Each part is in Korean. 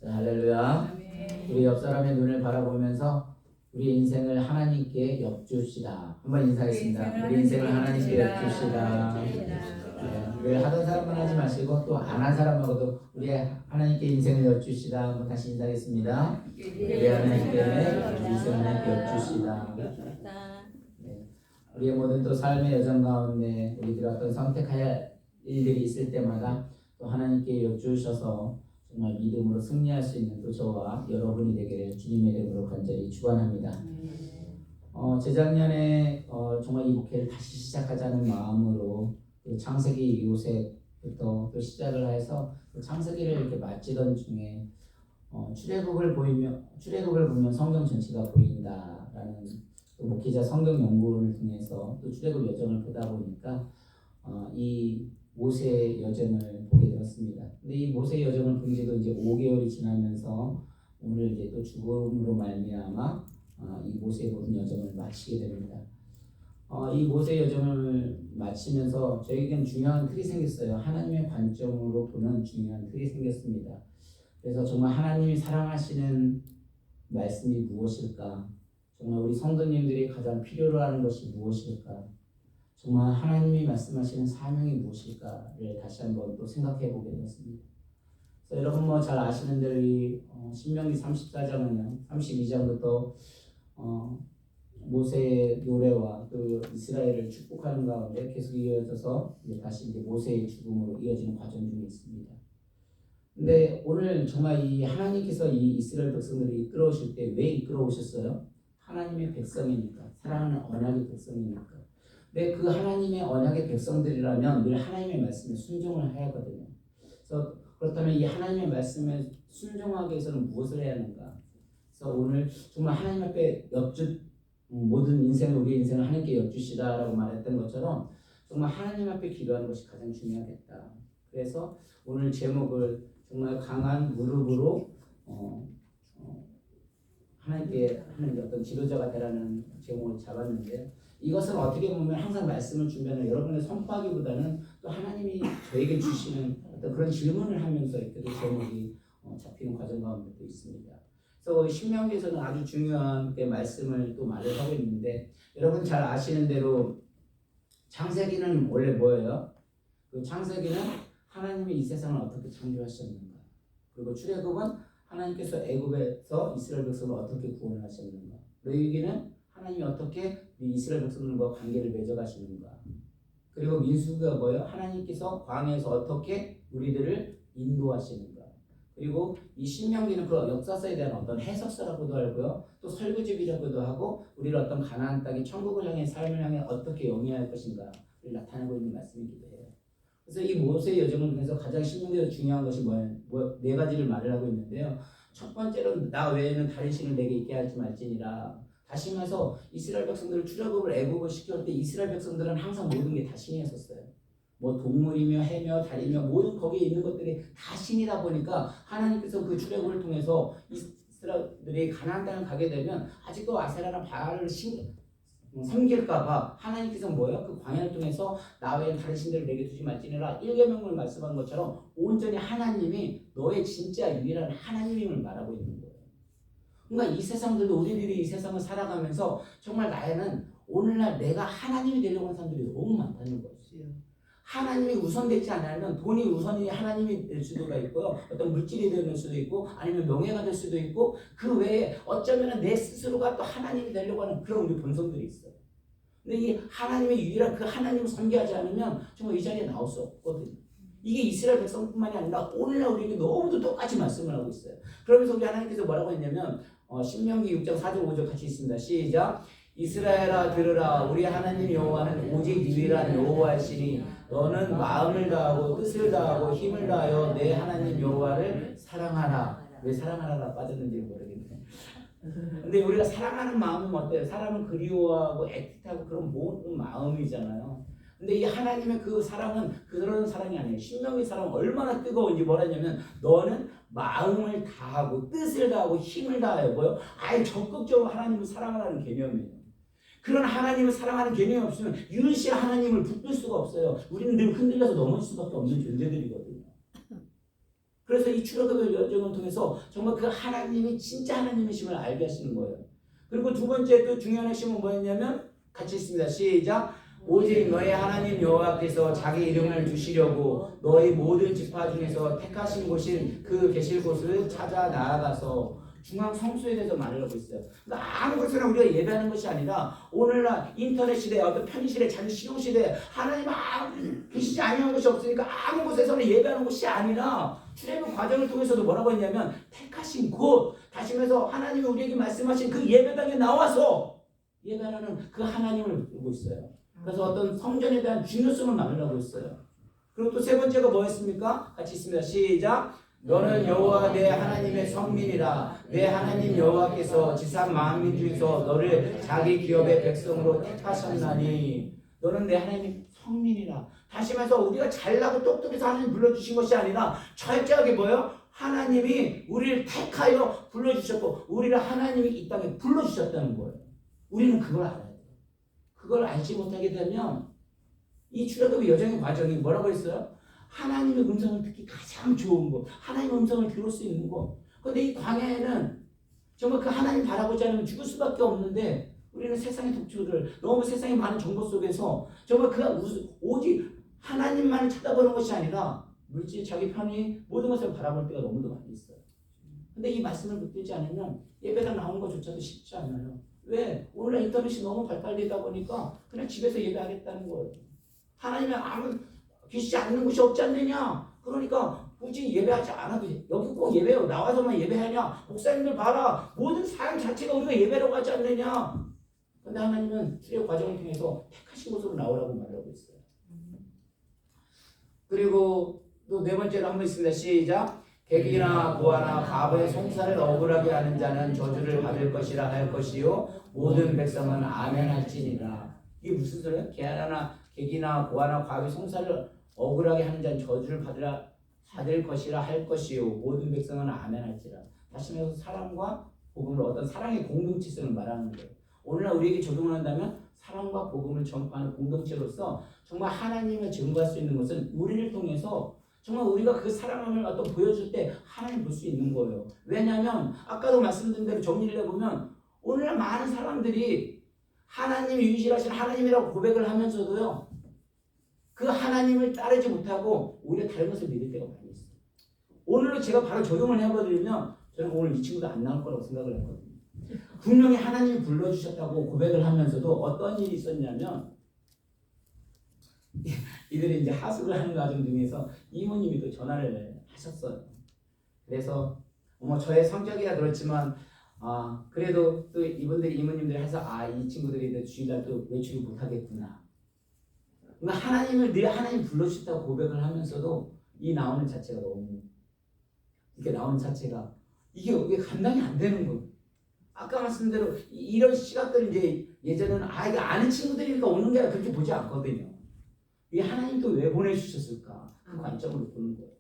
자, 할렐루야. 우리 옆 사람의 눈을 바라보면서 우리 인생을 하나님께 엽줍시다. 한번 인사하겠습니다. 우리 인생을 하나님께 엽줍시다. 네, 하던 사람만 하지 마시고 또 안 한 사람하고도 우리 하나님께 인생을 엽줍시다. 한번 다시 인사하겠습니다. 우리 하나님께 인생을 하나님께 엽줍시다. 네, 우리의 모든 또 삶의 여정 가운데 우리들이 어떤 선택해야 할 일들이 있을 때마다 또 하나님께 엽주셔서 정말 믿음으로 승리할 수 있는 또 저와 여러분이 되기를 주님의 이름으로 간절히 축원합니다. 재작년에 정말 이 목회를 다시 시작하자는 마음으로 그 창세기 요셉부터 또 시작을 해서 그 창세기를 이렇게 마치던 중에 출애굽을 보면 성경 전체가 보인다라는 또 목회자 성경 연구를 통해서 또 출애굽 여정을 보다 보니까 이 모세의 여정을 보게 되었습니다. 근데 이 모세의 여정을 본 지도 이제 5개월이 지나면서 오늘 이제 또 죽음으로 말미암아 이 모세의 모든 여정을 마치게 됩니다. 이 모세의 여정을 마치면서 저에겐 중요한 틀이 생겼어요. 하나님의 관점으로 보는 중요한 틀이 생겼습니다. 그래서 정말 하나님이 사랑하시는 말씀이 무엇일까? 정말 우리 성도님들이 가장 필요로 하는 것이 무엇일까? 정말 하나님이 말씀하시는 사명이 무엇일까를 다시 한번 또 생각해 보게 되었습니다. 그래서 여러분 뭐 잘 아시는 대로 이 신명기 34장은요, 32장부터 모세의 노래와 또 이스라엘을 축복하는 가운데 계속 이어져서 다시 이제 모세의 죽음으로 이어지는 과정 중에 있습니다. 근데 오늘 정말 이 하나님께서 이 이스라엘 백성들을 이끌어 오실 때 왜 이끌어 오셨어요? 하나님의 백성이니까, 사랑하는 언약의 백성이니까. 근데 그 하나님의 언약의 백성들이라면 늘 하나님의 말씀에 순종을 해야 하거든요. 그래서 그렇다면 이 하나님의 말씀에 순종하기 위해서는 무엇을 해야 하는가? 그래서 오늘 정말 하나님 앞에 모든 인생을 우리 인생을 하나님께 엽주시다라고 말했던 것처럼 정말 하나님 앞에 기도하는 것이 가장 중요하겠다. 그래서 오늘 제목을 정말 강한 무릎으로 하나님께 하는 어떤 지도자가 되라는 제목을 잡았는데요. 이것은 어떻게 보면 항상 말씀을 준비하는 여러분의 선포하기보다는 또 하나님이 저에게 주시는 어떤 그런 질문을 하면서 이렇게 제목이 잡히는 과정 가운데 또 있습니다. 그래서 신명기에서는 아주 중요한 말씀을 또 말을 하고 있는데 여러분 잘 아시는 대로 창세기는 원래 뭐예요? 그 창세기는 하나님이 이 세상을 어떻게 창조하셨는가, 그리고 출애굽은 하나님께서 애굽에서 이스라엘 백성을 어떻게 구원하셨는가, 레위기는 하나님이 어떻게 이스라엘 백성들과 관계를 맺어가시는가, 그리고 민수기가 뭐예요? 하나님께서 광야에서 어떻게 우리들을 인도하시는가, 그리고 이 신명기는 그 역사서에 대한 어떤 해석서라고도 하고요, 또 설교집이라고도 하고 우리를 어떤 가나안 땅의 천국을 향해 삶을 향해 어떻게 영위할 것인가를 나타내고 있는 말씀이기도 해요. 그래서 이 모세의 여정을 통해서 가장 신명기에서 중요한 것이 네 가지를 말을 하고 있는데요. 첫 번째로는 나 외에는 다른 신을 내게 있게 할지 말지니라. 다시 말해서 이스라엘 백성들을 출애굽을 애굽을 시킬 때 이스라엘 백성들은 항상 모든 게 다 신이었었어요. 뭐 동물이며 해며 달이며 모든 거기에 있는 것들이 다 신이다 보니까 하나님께서 그 출애굽을 통해서 이스라엘들이 가나안 땅을 가게 되면 아직도 아세라나 바알을 섬길까봐 하나님께서 뭐예요? 그 광야를 통해서 나 외에 다른 신들을 내게 두지 말지니라 1계명을 말씀한 것처럼 온전히 하나님이 너의 진짜 유일한 하나님임을 말하고 있는 거예요. 그러니까 이 세상들도 우리들이 이 세상을 살아가면서 정말 나에는 오늘날 내가 하나님이 되려고 하는 사람들이 너무 많다는 거죠. 하나님이 우선되지 않으면 돈이 우선이 하나님이 될 수도 있고요. 어떤 물질이 될 수도 있고 아니면 명예가 될 수도 있고 그 외에 어쩌면 내 스스로가 또 하나님이 되려고 하는 그런 우리 본성들이 있어요. 근데 이 하나님의 유일한 그 하나님을 섬기하지 않으면 정말 이 자리에 나올 수 없거든요. 이게 이스라엘 백성뿐만이 아니라 오늘날 우리에게 너무도 똑같이 말씀을 하고 있어요. 그러면서 우리 하나님께서 뭐라고 했냐면 신명기 6장 4절 5절 같이 있습니다. 시작. 이스라엘아 들으라. 우리 하나님 여호와는 오직 유일한 여호와이시니 너는 마음을 다하고 뜻을 다하고 힘을 다하여 내 하나님 여호와를 사랑하라. 왜 사랑하라가 빠졌는지 모르겠네. 근데 우리가 사랑하는 마음은 어때요? 사람을 그리워하고 애틋하고 그런 모든 마음이잖아요. 근데 이 하나님의 그 사랑은 그런 사랑이 아니에요. 신명기 사랑은 얼마나 뜨거운지 뭐라냐면 너는 마음을 다하고 뜻을 다하고 힘을 다하여 뭐요? 아예 적극적으로 하나님을 사랑하라는 개념이에요. 그런 하나님을 사랑하는 개념이 없으면 유일신 하나님을 붙들 수가 없어요. 우리는 늘 흔들려서 넘어질 수밖에 없는 존재들이거든요. 그래서 이 출애굽의 여정을 통해서 정말 그 하나님이 진짜 하나님이심을 알게 하시는 거예요. 그리고 두 번째 또 중요한 핵심은 뭐였냐면 같이 있습니다. 시작. 오직 너희 하나님 여호와께서 자기 이름을 두시려고 너희 모든 지파 중에서 택하신 곳인 그 계실 곳을 찾아 나아가서 중앙 성소에 대해서 말을 하고 있어요. 그러니까 아무 곳에나 우리가 예배하는 것이 아니라 오늘날 인터넷 시대, 어떤 편의시대, 자유시용 시대 하나님 계시지 아니한 것이 없으니까 아무 곳에서는 예배하는 것이 아니라 출애굽 과정을 통해서도 뭐라고 했냐면 택하신 곳, 다시 말해서 하나님이 우리에게 말씀하신 그 예배당에 나와서 예배하는 그 하나님을 보고 있어요. 그래서 어떤 성전에 대한 중요성을 말하고 있어요. 그리고 또 세 번째가 뭐였습니까? 같이 있습니다. 시작. 너는 여호와 내 하나님의 성민이라. 내 하나님 여호와께서 지상 만민 중에서 너를 자기 기업의 백성으로 택하셨나니. 너는 내 하나님의 성민이라. 다시 말해서 우리가 잘나고 똑똑해서 하나님 불러주신 것이 아니라 철저하게 뭐예요? 하나님이 우리를 택하여 불러주셨고 우리를 하나님이 이 땅에 불러주셨다는 거예요. 우리는 그걸 알아야 돼요. 그걸 알지 못하게 되면 이 출애굽의 여정의 과정이 뭐라고 했어요? 하나님의 음성을 듣기 가장 좋은 것, 하나님의 음성을 들을 수 있는 것. 그런데 이 광야에는 정말 그 하나님 바라보지 않으면 죽을 수밖에 없는데 우리는 세상의 독주들, 너무 세상의 많은 정보 속에서 정말 그 오직 하나님만을 쳐다보는 것이 아니라 물질, 자기 편의 모든 것을 바라볼 때가 너무도 많이 있어요. 근데 이 말씀을 붙들지 않으면 예배당 나오는 것조차도 쉽지 않아요. 왜? 오늘날 인터넷이 너무 발달되다 보니까 그냥 집에서 예배하겠다는 거예요. 하나님의 아무 계시지 않는 곳이 없지 않느냐? 그러니까 굳이 예배하지 않아도 여기 꼭 예배요. 나와서만 예배하냐? 목사님들 봐라. 모든 삶 자체가 우리가 예배라고 하지 않느냐? 근데 하나님은 출애굽 과정을 통해서 택하신 곳으로 나오라고 말하고 있어요. 그리고 또 네 번째로 한번 있습니다. 시작. 객이나 고아나 과부의 송사를 억울하게 하는 자는 저주를 받을 것이라 할 것이요 모든 백성은 아멘 할지니라. 이게 무슨 소리예요? 객이나 고아나 과부의 송사를 억울하게 하는 자는 저주를 받을 것이라 할 것이요 모든 백성은 아멘 할지라. 다시 말해서 사랑과 복음을 어떤 사랑의 공동체성을 말하는 거예요. 오늘날 우리에게 적용을 한다면 사랑과 복음을 전파하는 공동체로서 정말 하나님을 증거할 수 있는 것은 우리를 통해서 정말 우리가 그 사랑을 어떤 보여줄 때 하나님 볼 수 있는 거예요. 왜냐하면 아까도 말씀드린 대로 정리를 해보면 오늘날 많은 사람들이 하나님이 유일하신 하나님이라고 고백을 하면서도요 그 하나님을 따르지 못하고 오히려 다른 것을 믿을 때가 많이 있어요. 오늘로 제가 바로 적용을 해버리면 저는 오늘 이 친구도 안 나올 거라고 생각을 했거든요. 분명히 하나님이 불러주셨다고 고백을 하면서도 어떤 일이 있었냐면 이들이 이제 하숙을 하는 과정 중에서 이모님이 또 전화를 하셨어요. 그래서 저의 성격이야 그렇지만 그래도 또 이모님들이 해서 이 친구들이 주일날 또 외출을 못하겠구나. 그러니까 하나님 불러주셨다고 고백을 하면서도 이 나오는 자체가 너무 이렇게 나오는 자체가 이게 감당이 안 되는 거예요. 아까 말씀대로 이런 시각들은 이제 예전에는 이거 아는 친구들이니까 오는 게 그렇게 보지 않거든요. 이 하나님 또 왜 보내주셨을까? 그 관점으로 보는 거예요.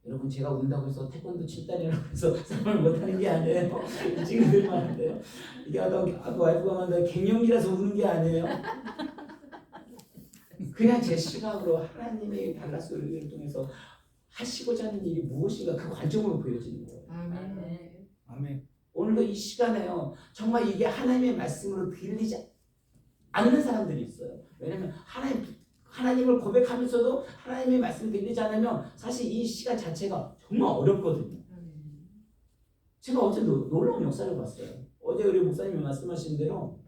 여러분 제가 운다고 해서 태권도 7단이라고 해서 싸움을 못하는 게 아니에요. 이 친구들 많은데요. 이게 아까 와이프가 만든 갱년기라서 우는 게 아니에요. 그냥 제 시각으로 하나님의 달라스 의를 통해서 하시고자 하는 일이 무엇인가 그 관점으로 보여지는 거예요. 아멘. 아멘. 오늘도 이 시간에요. 정말 이게 하나님의 말씀으로 들리지 않는 사람들이 있어요. 왜냐하면 하나님을 고백하면서도 하나님의 말씀이 들리지 않으면 사실 이 시간 자체가 정말 어렵거든요. 제가 어제 놀라운 역사를 봤어요. 어제 우리 목사님이 말씀하신 대로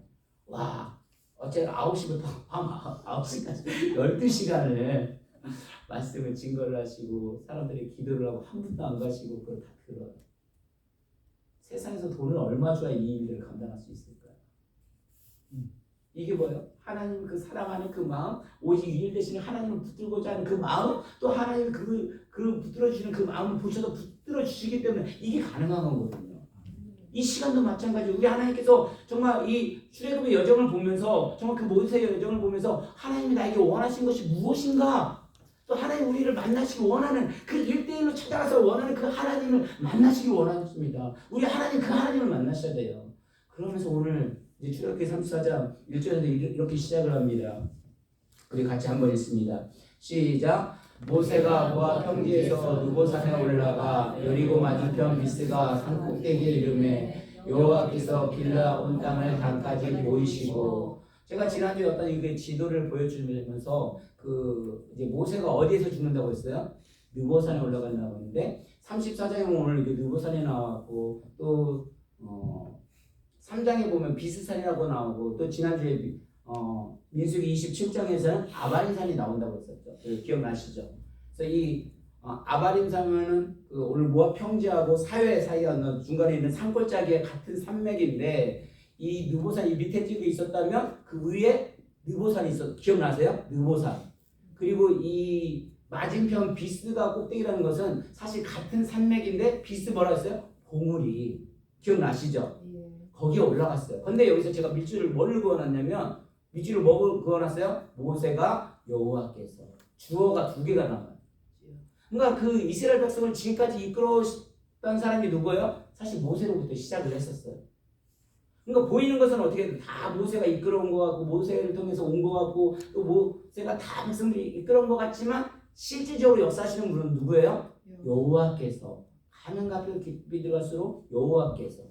어제 9시부터 밤 9시까지 12시간을 말씀을 증거를 하시고 사람들이 기도를 하고 한 분도 안 가시고 그걸 다 들어요. 세상에서 돈을 얼마 줘야 이 일들을 감당할 수 있을까요? 이게 뭐예요? 하나님 그 사랑하는 그 마음, 오직 유일 되시는 하나님을 붙들고자 하는 그 마음, 또 하나님 그 붙들어 주시는 그 마음을 보셔서 붙들어 주시기 때문에 이게 가능한 거거든요. 이 시간도 마찬가지로 우리 하나님께서 정말 이 출애굽의 여정을 보면서 정말 그 모세의 여정을 보면서 하나님이 나에게 원하신 것이 무엇인가? 또 하나님 우리를 만나시기 원하는 그 1대1로 찾아가서 원하는 그 하나님을 만나시기 원하십니다. 우리 하나님 그 하나님을 만나셔야 돼요. 그러면서 오늘 이제 출애굽기 34장 1절에서 이렇게 시작을 합니다. 우리 같이 한번 읽습니다. 시작. 모세가 모압 평지에서 느보산에 올라가 여리고 맞은편 미스가 산 꼭대기에 이르매 여호와께서 길라 온 땅을 단까지 보이시고. 제가 지난주에 어떤 이게 지도를 보여주면서 그 이제 모세가 어디에서 죽는다고 했어요? 느보산에 올라간다고 했는데 34장에 보면 오늘 이게 느보산에 나왔고 또 3장에 보면 비스산이라고 나오고 또 지난주에 민수기 27장에서는 아바림산이 나온다고 했었죠. 기억나시죠? 그래서 이 아바림산은 그 오늘 모압 평지하고 사회 사이에 중간에 있는 산골짜기에 같은 산맥인데 이 느보산 이 밑에 찍어 있었다면 그 위에 느보산이 있었. 기억나세요? 느보산. 그리고 이 맞은편 비스가 꼭대기라는 것은 사실 같은 산맥인데 비스 뭐라 했어요? 봉우리. 기억나시죠? 거기에 올라갔어요. 근데 여기서 제가 밑줄을 뭘 그어놨냐면 밑줄을 뭐 그어놨어요? 모세가 여호와께서. 주어가 두 개가 나와요. 그러니까 그 이스라엘 백성을 지금까지 이끌어왔던 사람이 누구예요? 사실 모세로부터 시작을 했었어요. 그러니까 보이는 것은 어떻게 다 모세가 이끌어온 것 같고 모세를 통해서 온 것 같고 또 모세가 다 백성들이 이끌어온 것 같지만 실질적으로 역사하시는 분은 누구예요? 여호와께서. 가면 갈수록 깊이 들어갈수록 여호와께서.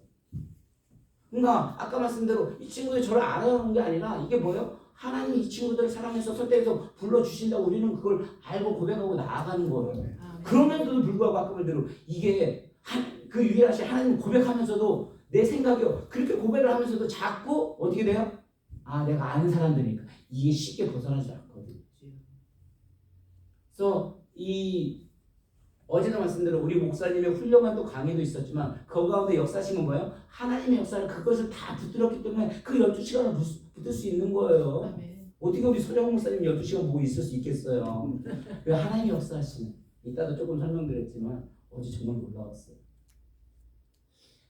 그러니까 아까 말씀대로 이 친구들이 저를 알아오는 게 아니라 이게 뭐예요? 하나님이 이 친구들을 사랑해서 선택해서 불러주신다고 우리는 그걸 알고 고백하고 나아가는 거예요. 그럼에도 불구하고 아까 말대로 이게 그 유일하신 하나님 고백하면서도 내 생각이요. 그렇게 고백을 하면서도 자꾸 어떻게 돼요? 내가 아는 사람들이니까 이게 쉽게 벗어나지 않거든요. 그래서 어제도 말씀대로 우리 목사님의 훌륭한 또 강의도 있었지만 그 가운데 역사하신 건 뭐예요? 하나님의 역사를 그것을 다 붙들었기 때문에 그 12시간을 붙들 수 있는 거예요. 아멘. 어떻게 우리 소장 목사님 12시간 보고 있을 수 있겠어요? 왜 하나님의 역사하시는. 이따도 조금 설명드렸지만 어제 정말 놀라웠어요.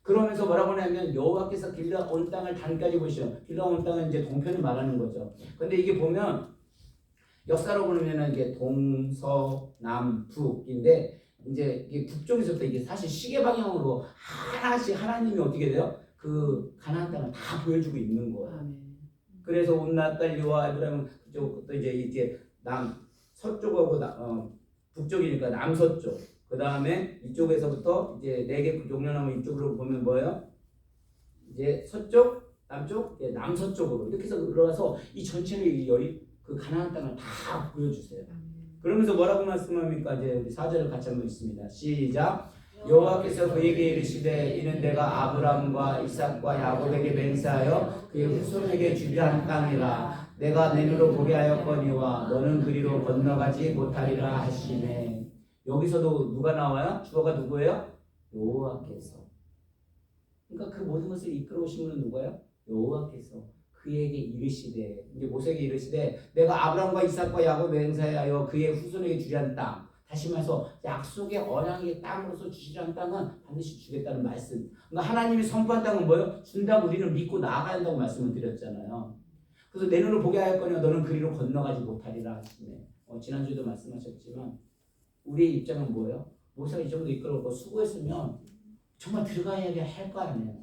그러면서 뭐라고 하냐면 여호와께서 길라 온 땅을 단까지 보시오. 길라 온 땅은 이제 동편을 말하는 거죠. 근데 이게 보면 역사로 보면 이게 동서남북인데 이제 이게 북쪽에서부터 이게 사실 시계 방향으로 하나씩 하나님이 어떻게 돼요? 그 가나안 땅을 다 보여주고 있는 거예요. 그래서 온낫 달리와 에브라임 그쪽부터 이제 서쪽하고 북쪽이니까 남서쪽. 그 다음에 이쪽에서부터 이제 4개 종려나무 이쪽으로 보면 뭐예요? 이제 서쪽, 남쪽, 남서쪽으로 이렇게 해서 들어가서 이 전체를 그 가나안 땅을 다 보여주세요. 그러면서 뭐라고 말씀합니까? 이제 우리 4절을 같이 한번 읽습니다. 시작. 여호와께서 그에게 이르시되 이는 내가 아브라함과 이삭과 야곱에게 맹세하여 그의 후손에게 주리라 한 땅이라. 내가 내 눈으로 보게 하였거니와 너는 그리로 건너가지 못하리라 하시네. 여기서도 누가 나와요? 주어가 누구예요? 여호와께서. 그러니까 그 모든 것을 이끌어오신 분은 누구예요? 여호와께서. 그에게 이르시되, 이제 모세에게 이르시되 내가 아브라함과 이삭과 야곱에 맹세하여 그의 후손에게 주리한 땅. 다시 말해서 약속의 언약의 땅으로서 주시라는 땅은 반드시 주겠다는 말씀. 그러니까 하나님이 선포한 땅은 뭐예요? 준다고 우리는 믿고 나아가야 한다고 말씀을 드렸잖아요. 그래서 내 눈을 보게 하였거니와 너는 그리로 건너가지 못하리라 하시네. 지난주에도 말씀하셨지만 우리의 입장은 뭐예요? 모세가 이 정도 이끌어오고 수고했으면 정말 들어가야 할 거 아니에요.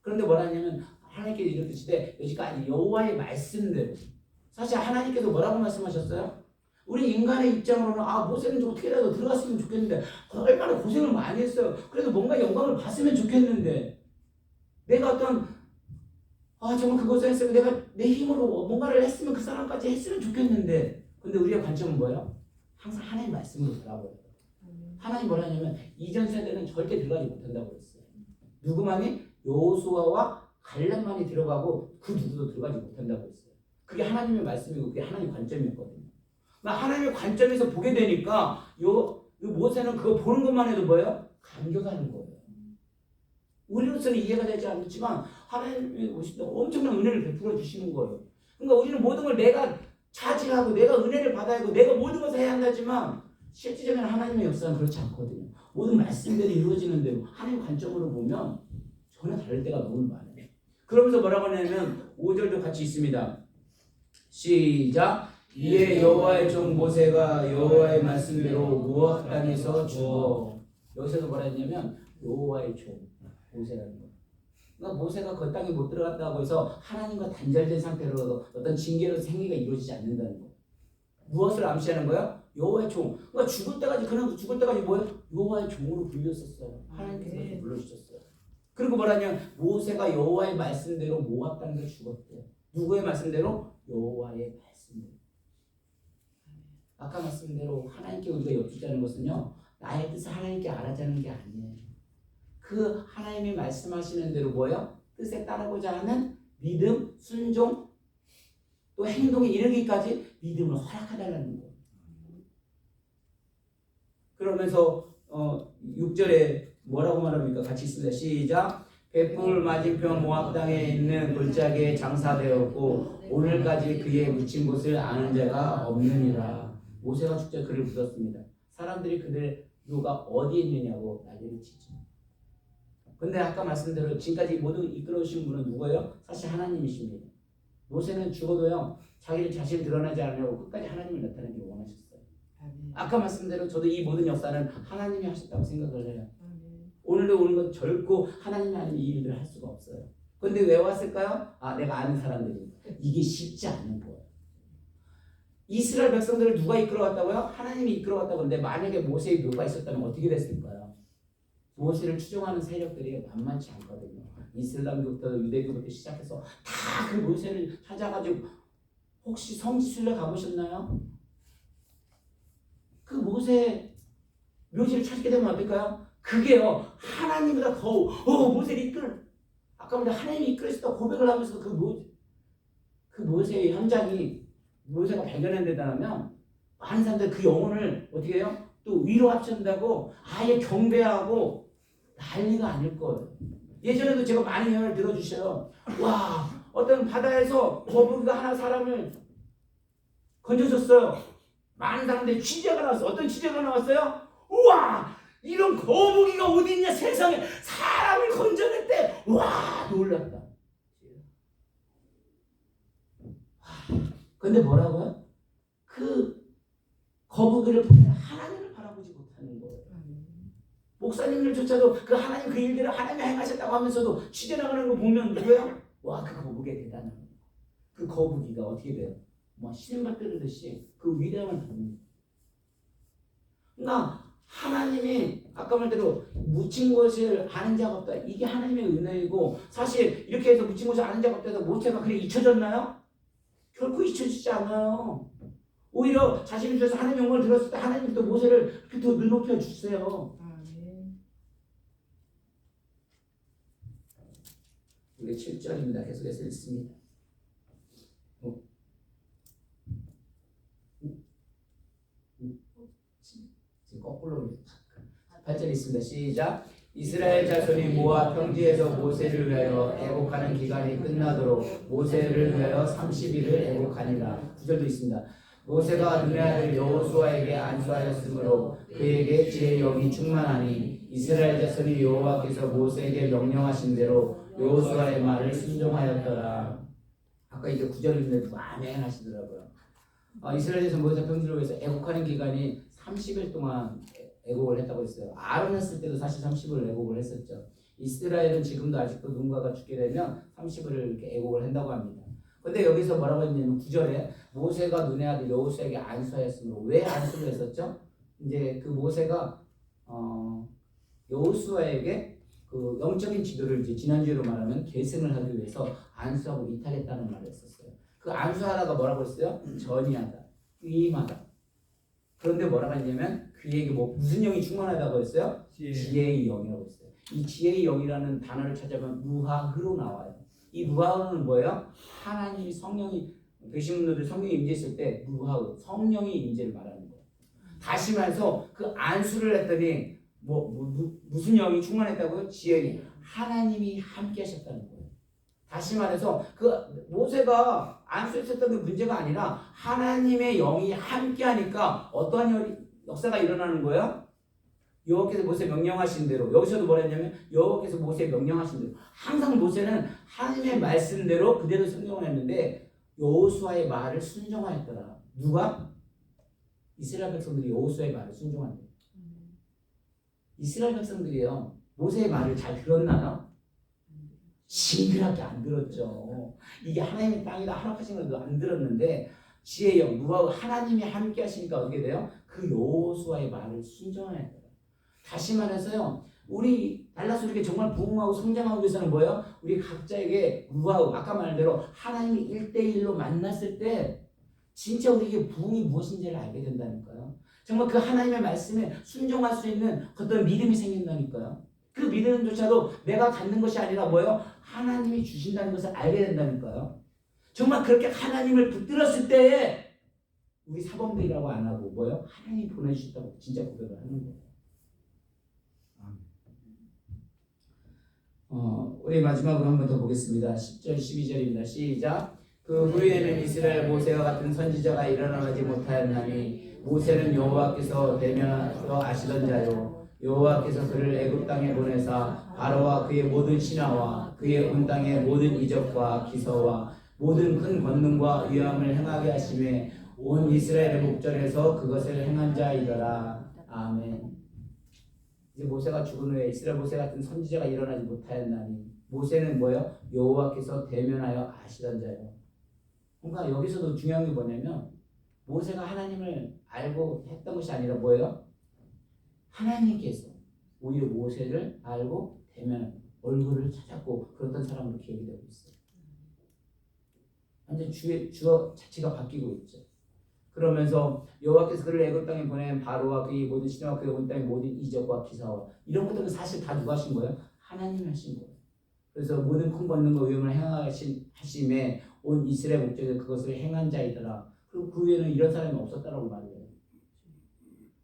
그런데 뭐라 하냐면 하나님께서 이르시되 여기까지 여호와의 말씀대로. 사실 하나님께서 뭐라고 말씀하셨어요? 우리 인간의 입장으로는 모세는 좀 어떻게라도 들어갔으면 좋겠는데 얼마나 고생을 많이 했어요. 그래도 뭔가 영광을 봤으면 좋겠는데 내가 어떤 정말 그것을 했으면 내가 내 힘으로 뭔가를 했으면 그 사람까지 했으면 좋겠는데 근데 우리의 관점은 뭐예요? 항상 하나님 말씀으로 돌아버려요. 하나님 뭐라 하냐면 이전 세대는 절대 들어가지 못한다고 했어요. 누구만이? 여호수아와 갈렙만이 들어가고 그 누구도 들어가지 못한다고 했어요. 그게 하나님의 말씀이고 그게 하나님의 관점이었거든요. 하나님의 관점에서 보게 되니까 모세는 그거 보는 것만 해도 뭐예요? 감격하는 거예요. 우리로서는 이해가 되지 않지만 하나님이 오실 때 엄청난 은혜를 베풀어 주시는 거예요. 그러니까 우리는 모든 걸 내가 차지하고 내가 은혜를 받아야 하고 내가 모든 것을 해야 한다지만 실질적인 하나님의 역사는 그렇지 않거든요. 모든 말씀대로 이루어지는 대로 하나님 관점으로 보면 전혀 다를 때가 너무 많아요. 그러면서 뭐라고 하냐면 5절도 같이 있습니다. 시작. 이에 여호와의 종 모세가 여호와의 말씀대로 모압 땅에서 죽어. 여기서도 뭐라 했냐면 여호와의 종 모세라는 거. 그러니까 모세가 그 땅에 못 들어갔다고 해서 하나님과 단절된 상태로 어떤 징계로 생애가 이루어지지 않는다는 거. 무엇을 암시하는 거야? 여호와의 종. 그러니까 죽을 때까지 그는 죽을 때까지 뭐예요? 여호와의 종으로 불렸었어요. 하나님께서 그렇게 불러주셨어요. 그리고 뭐라냐면 모세가 여호와의 말씀대로 모압 땅에 죽었대요. 누구의 말씀대로? 여호와의 말씀대로. 아까 말씀대로 하나님께 우리가 여쭙자는 것은요, 나의 뜻을 하나님께 알아자는 게 아니에요. 그 하나님이 말씀하시는 대로 뭐예요? 뜻에 따르고자 하는 믿음, 순종, 또 행동에 이르기까지 믿음을 허락해달라는 거예요. 그러면서 6절에 뭐라고 말합니까? 같이 있습니다. 시작. 벳불 맞은편 모압 땅에 있는 골짜기에 장사되었고 오늘까지 그의 묻힌 곳을 아는 자가 없느니라. 모세가 직접 그를 묻었습니다. 사람들이 그들 누가 어디에 있느냐고 난리를 치죠. 근데 아까 말씀대로 지금까지 모두 이끌어오신 분은 누구예요? 사실 하나님이십니다. 모세는 죽어도요, 자기를 자신을 드러나지 않으려고 끝까지 하나님을 나타내기 원하셨어요. 아까 말씀대로 저도 이 모든 역사는 하나님이 하셨다고 생각을 해요. 오늘도 오는 건 결코 하나님이 아니면 이 일들을 할 수가 없어요. 근데 왜 왔을까요? 내가 아는 사람들이니까. 이게 쉽지 않은 거예요. 이스라엘 백성들을 누가 이끌어왔다고요? 하나님이 이끌어왔다고 하는데 만약에 모세의 묘가 있었다면 어떻게 됐을까요? 모세를 추종하는 세력들이 만만치 않거든요. 이슬람교부터 유대교부터 시작해서 다 그 모세를 찾아가지고 혹시 성지순례 가보셨나요? 그 모세 묘지를 찾게 되면 어떨까요? 그게요 하나님보다 더욱 모세를 아까 말한 하나님이 이끌으셨다고 고백을 하면서 그 모세의 현장이 모세가 발견한다면 많은 사람들 그 영혼을 어떻게 해요? 또 위로 합친다고 아예 경배하고 난리가 아닐 거예요. 예전에도 제가 많은 예언을 들어주셔요. 와, 어떤 바다에서 거북이가 하나 사람을 건져줬어요. 많은 사람들이 취재가 나왔어요. 어떤 취재가 나왔어요? 우와, 이런 거북이가 어디 있냐, 세상에 사람을 건져냈대. 와, 놀랐다. 근데 뭐라고요? 그 거북이를 보면 하나님을 바라보지 못하는 거예요. 목사님들조차도 그 하나님 그 일들을 하나님이 행하셨다고 하면서도 취재 나가는 거 보면 누구예요? 와, 그 거북이가 대단한 거예요. 그 거북이가 어떻게 돼요? 뭐 신발 뜨듯이 그 위대함을 받는 거예요. 그러니까 하나님이 아까 말대로 묻힌 것을 아는 자가 없다. 이게 하나님의 은혜이고, 사실 이렇게 해서 묻힌 것을 아는 자가 없다 해서 모세가 그래 잊혀졌나요? 결코 잊혀지지 않아요. 오히려 자신을 위해서 하나님의 영광을 들었을 때 하나님이 또 모세를 이렇게 더 눈높여 주세요. 우리 7절입니다. 계속해서 읽습니다. 지금 거꾸로 8절 있습니다. 시작. 이스라엘 자손이 모압 평지에서 모세를 위하여 애곡하는 기간이 끝나도록 모세를 위하여 30일을 애곡하니라. 9절도 있습니다. 모세가 눈의 아들 여호수아에게 안수하였으므로 그에게 지혜의 영이 충만하니 이스라엘 자손이 여호와께서 모세에게 명령하신 대로 여호수아의 말을 순종하였더라. 아까 이제 9절인데 많이 하시더라고요. 이스라엘 자손 모세 평지를 위해서 애곡하는 기간이 30일 동안 애곡을 했다고 했어요. 아론 했을 때도 사실 30을 애곡을 했었죠. 이스라엘은 지금도 아직도 누군가가 죽게 되면 30일을 이렇게 애곡을 한다고 합니다. 근데 여기서 뭐라고 했냐면 9절에 모세가 눈의 아들 여호수아에게 안수하였으므로, 왜 안수를 했었죠? 이제 그 모세가 여호수아에게 그 영적인 지도를 이제 지난주로 말하면 계승을 하기 위해서 안수하고 이탈했다는 말을 했었어요. 그 안수하다가 뭐라고 했어요? 전이하다, 위임하다. 그런데 뭐라고 했냐면 그에게 무슨 영이 충만하다고 했어요? 지혜의 영이라고 했어요. 이 지혜의 영이라는 단어를 찾아보면 루하흐로 나와요. 이 루하흐는 뭐예요? 하나님이 성령이 되신 분들 성령이 임재했을 때 루하흐, 성령의 임재를 말하는 거예요. 다시 말해서 그 안수를 했더니 무슨 영이 충만했다고요? 지혜의 하나님이 함께 하셨다는 거예요. 다시 말해서 그 모세가 안수했었던 게 문제가 아니라 하나님의 영이 함께 하니까 어떠한 역사가 일어나는 거예요? 여호와께서 모세 명령하신 대로, 여기서도 뭐라 했냐면 여호와께서 모세 명령하신 대로, 항상 모세는 하나님의 말씀대로 그대로 순종을 했는데 여호수아의 말을 순종하였더라. 누가? 이스라엘 백성들이 여호수아의 말을 순종한대요. 이스라엘 백성들이요, 모세의 말을 잘 들었나요? 징그럽게 안 들었죠. 이게 하나님의 땅이다 허락하신 것도 안 들었는데 지혜의 영, 루하흐, 하나님이 함께 하시니까 어떻게 돼요? 그 여호수아의 말을 순종해야 돼요. 다시 말해서요. 우리 달라스 우리에게 정말 부흥하고 성장하기 위해서는 뭐예요? 우리 각자에게 우하고 아까 말대로 하나님이 1대1로 만났을 때 진짜 우리에게 부흥이 무엇인지를 알게 된다니까요. 정말 그 하나님의 말씀에 순종할 수 있는 어떤 믿음이 생긴다니까요. 그 믿음조차도 내가 갖는 것이 아니라 뭐예요? 하나님이 주신다는 것을 알게 된다니까요. 정말 그렇게 하나님을 붙들었을 때에 우리 사범들이라고 안 하고 뭐예요? 하나님이 보내주셨다고 진짜 고백을 하는 거예요. 우리 마지막으로 한 번 더 보겠습니다. 10절 12절입니다. 시작. 그 후에는 이스라엘 모세와 같은 선지자가 일어나지 못하였나니 모세는 여호와께서 대면하여 아시던 자요 여호와께서 그를 애굽 땅에 보내사 바로와 그의 모든 신하와 그의 온 땅의 모든 이적과 기서와 모든 큰 권능과 위엄을 행하게 하심에 온 이스라엘의 목전에서 그것을 행한 자이더라. 아멘. 이제 모세가 죽은 후에 이스라엘 모세 같은 선지자가 일어나지 못하였나니 모세는 뭐예요? 여호와께서 대면하여 아시던 자예요. 그러니까 여기서도 중요한 게 뭐냐면 모세가 하나님을 알고 했던 것이 아니라 뭐예요? 하나님께서 오히려 모세를 알고 대면 얼굴을 찾았고 그랬던 사람으로 기억이 되고 있어요. 완전 주어 자체가 바뀌고 있죠. 그러면서 여호와께서 그를 애굽 땅에 보낸 바로와 그의 모든 신하와 그의 온 땅의 모든 이적과 기사와 이런 것들은 사실 다 누가 하신 거예요? 하나님이 하신 거예요. 그래서 모든 큰 권능과 위엄을 행하심에 온 이스라엘 목적에 그것을 행한 자이더라. 그리고 그 후에는 이런 사람이 없었다라고 말해요.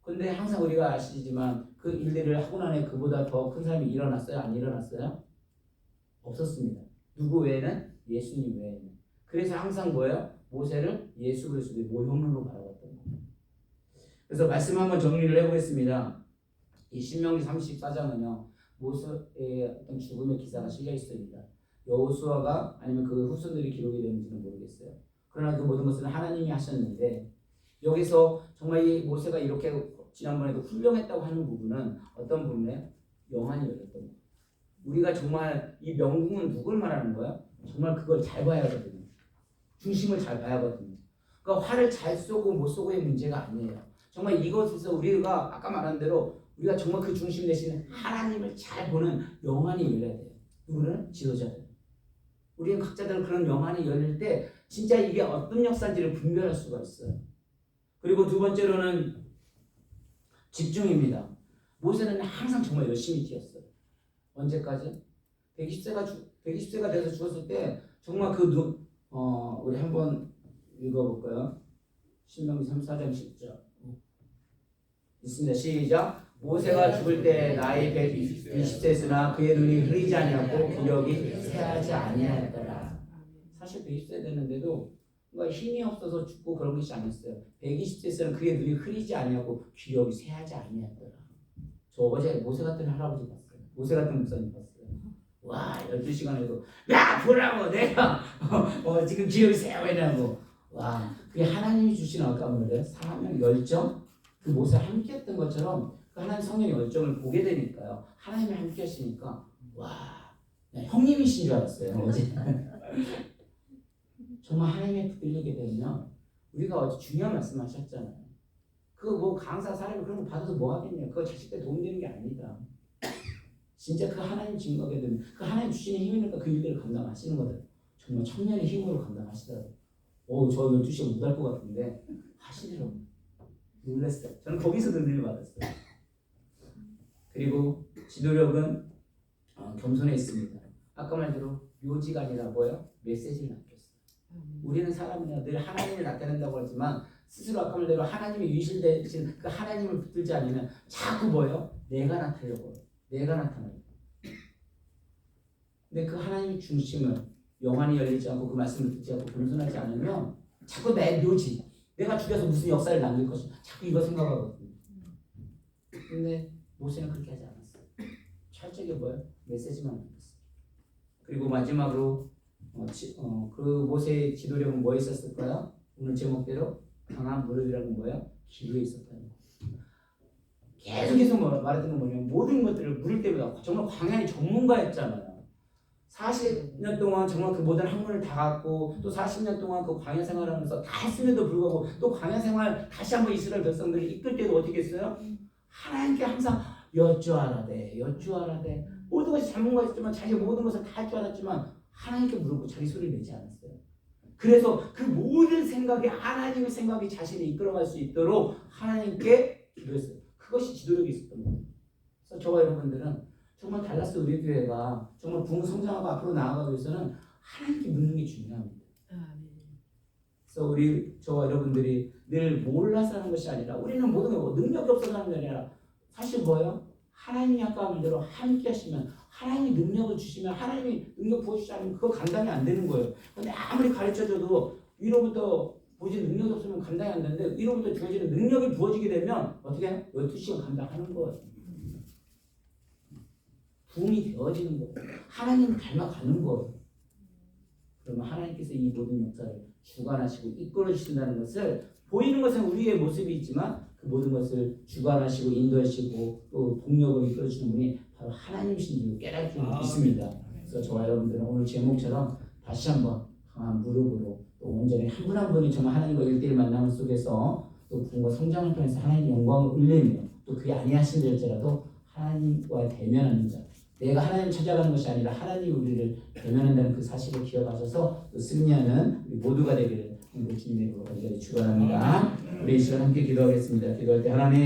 그런데 항상 우리가 아시지만 그 일들을 하고 나니 그보다 더 큰 사람이 일어났어요? 안 일어났어요? 없었습니다. 누구 외에는? 예수님 외에는. 그래서 항상 뭐예요? 모세를 예수 그리스도의 모형으로 바라봤던 거예요. 그래서 말씀 한번 정리를 해보겠습니다. 이 신명기 34장은요 모세의 어떤 죽음의 기사가 실려 있습니다. 여호수아가 아니면 그 후손들이 기록이 되는지는 모르겠어요. 그러나 그 모든 것은 하나님이 하셨는데 여기서 정말 이 모세가 이렇게 지난번에도 훌륭했다고 하는 부분은 어떤 부분이에요? 영안이 열렸던 거예요. 우리가 정말 이 명궁은 누굴 말하는 거야? 정말 그걸 잘 봐야 하거든요. 중심을 잘 봐야 하거든요. 그러니까 화를 잘 쏘고 못 쏘고의 문제가 아니에요. 정말 이것에서 우리가 아까 말한 대로 우리가 정말 그 중심 대신 하나님을 잘 보는 영안이 열려야 돼요. 누구는? 지도자들. 우리는 각자들 그런 영안이 열릴 때 진짜 이게 어떤 역사인지를 분별할 수가 있어요. 그리고 두 번째로는 집중입니다. 모세는 항상 정말 열심히 뛰었어요. 언제까지? 120세가 돼서 죽었을 때 정말 우리 한번 읽어볼까요? 신명기 34장 10절 있습니다. 시작. 모세가 죽을 때 나이 120세였으나 그의 눈이 흐리지 아니하고 기력이 쇠하지 아니하였더라. 사실 120세 됐는데도 뭔가 힘이 없어서 죽고 그런 것이 아니었어요. 120세에서는 그의 눈이 흐리지 아니하고 기력이 쇠하지 아니하였더라. 저 어제 모세 같은 할아버지 봤어요. 모세 같은 목사님 봤어요. 와 12시간에도 야 보라고 내가 지금 기억이 세워이라고 와 그게 하나님이 주신 아까 뭐래 사명 열정 그 모세 함께 했던 것처럼 그 하나님 성령의 열정을 보게 되니까요 하나님이 함께 하시니까 와 형님이신 줄 알았어요 어제 정말 하나님의 붙들리게 되면 우리가 어제 중요한 말씀하셨잖아요 그 뭐 강사 사람이 그런 거 받아서 뭐 하겠냐 그거 자식들 도움 되는 게 아니다 진짜 그 하나님 증거하게 되면 그 하나님 주시는 힘이니까 그 일들을 감당하시는 거예요. 정말 청년의 힘으로 감당하시더라고요. 저 12시간 못 할 것 같은데 하시더라고요. 놀랐어요. 저는 거기서 능력을 받았어요. 그리고 지도력은 겸손해 있습니다. 아까 말대로 묘지가 아니라 뭐예요? 메시지를 남겼어요. 우리는 사람이나 늘 하나님을 나타낸다고 하지만 스스로 아까 말대로 하나님의 유실 대신 그 하나님을 붙들지 않으면 자꾸 뭐예요? 내가 나타내려고 해요. 내가 나타나요. 근데 그 하나님의 중심을 영안이 열리지 않고 그 말씀을 듣지 않고 겸손하지 않으면 자꾸 내 묘지 내가 죽여서 무슨 역사를 남길 것이다. 자꾸 이거 생각하거든요. 근데 모세는 그렇게 하지 않았어요. 철저하게 뭐예요? 메시지만 남겼어요. 그리고 마지막으로 그 모세의 지도력은 뭐에 있었을까요? 오늘 제목대로 강한 무릎이라는 뭐예요? 기도에 있었다는 거예요. 계속해서 말했던 건 뭐냐면 모든 것들을 물을 때보다 정말 광야의 전문가였잖아요. 40년 동안 정말 그 모든 학문을 다 갖고 또 40년 동안 그 광야 생활하면서 다 했음에도 불구하고 또 광야 생활 다시 한번 이스라엘 백성들을 이끌 때도 어떻게 했어요? 하나님께 항상 여쭈하라되 모든 것이 잘못 것이지만 자기 모든 것을 다 할 줄 알았지만 하나님께 물었고 자기 소리를 내지 않았어요. 그래서 그 모든 생각이 하나님의 생각이 자신이 이끌어갈 수 있도록 하나님께 기도했어요. 그것이 지도력이 있었던 거예요. 그래서 저와 여러분들은 정말 달라스 우리 교회가 정말 부흥 성장하고 앞으로 나아가기 위해서는 하나님께 묻는 게 중요합니다. 그래서 저와 여러분들이 늘 몰라서 하는 것이 아니라 우리는 모든 거 능력이 없어서 하는 게 아니라 사실 뭐예요? 하나님이 아까 말대로 함께 하시면 하나님이 능력을 주시면 하나님이 능력 부어주지 않으면 그거 감당이 안 되는 거예요. 근데 아무리 가르쳐줘도 위로부터 보여진 능력이 없으면 감당이 안 되는데 위로부터 주어지는 능력이 부어지게 되면 어떻게 해요? 12시간 감당하는 거예요. 부흥이 되어지는 거예요. 하나님 닮아가는 거예요. 그러면 하나님께서 이 모든 역사를 주관하시고 이끌어 주신다는 것을 보이는 것은 우리의 모습이 있지만 그 모든 것을 주관하시고 인도하시고 또 동력을 이끌어 주시는 분이 바로 하나님이신 줄 깨닫게 믿습니다. 그래서 저와 여러분들은 오늘 제목처럼 다시 한번 강한 무릎으로 또 온전히 한 분 한 분이 정말 하나님과 1대1 만남 속에서 또 부흥과 성장을 통해서 하나님 영광을 올리며 또 그게 아니하신들지라도 하나님과 대면하는 자, 내가 하나님 찾아가는 것이 아니라 하나님이 우리를 대면한다는 그 사실을 기억하셔서 또 승리하는 우리 모두가 되기를 주님의 이름으로 간절히 축원합니다. 우리 이 시간 함께 기도하겠습니다. 기도할 때 하나님